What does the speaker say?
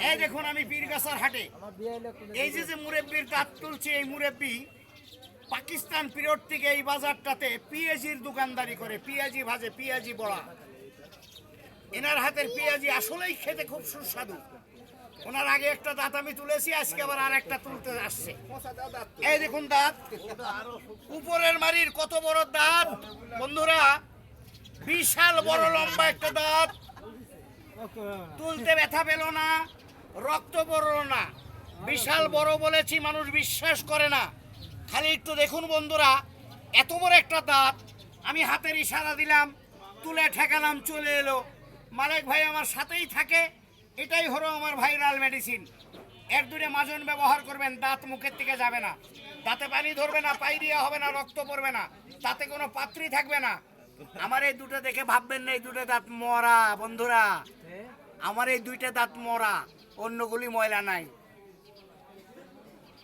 এই দেখুন আমি পীরগাছার হাটে এই যে মুরব্বির দাঁত তুলছি, এই মুরব্বি পাকিস্তান পিরিয়ড থেকে এই বাজারটাতে পিএজির দোকানদারি করে, পিএজি ভাজে, পিএজি বড়া। এনার হাতের পেঁয়াজি আসলেই খেতে খুব সুস্বাদু। ওনার আগে একটা দাঁত আমি তুলেছি, আজকে আবার আর একটা তুলতে আসছে। এই দেখুন দাঁত, উপরের মারির কত বড় দাঁত বন্ধুরা, বিশাল বড় লম্বা একটা দাঁত। তুলতে ব্যথা পেল না, রক্ত পড়ল না, বিশাল বড় বলেছি, মানুষ বিশ্বাস করে না। খালি একটু দেখুন বন্ধুরা, এত বড় একটা দাঁত। আমি হাতের ইশারা দিলাম, তুলে ঠেকালাম, চলে এলো। মালিক ভাই আমার সাথেই থাকে, এটাই হলো আমার ভাইরাল মেডিসিন। এক দুটো মাজন ব্যবহার করবেন, দাঁত মুখের থেকে যাবে না, দাঁতে পানি ধরবে না, পাইরিয়া হবে না, রক্ত পড়বে না, তাতে কোনো পাত্রী থাকবে না। আমার এই দুটো দেখে ভাববেন না এই দুটো দাঁত মরা বন্ধুরা, আমার এই দুইটা দাঁত মরা, অন্যগুলি ময়লা নাই।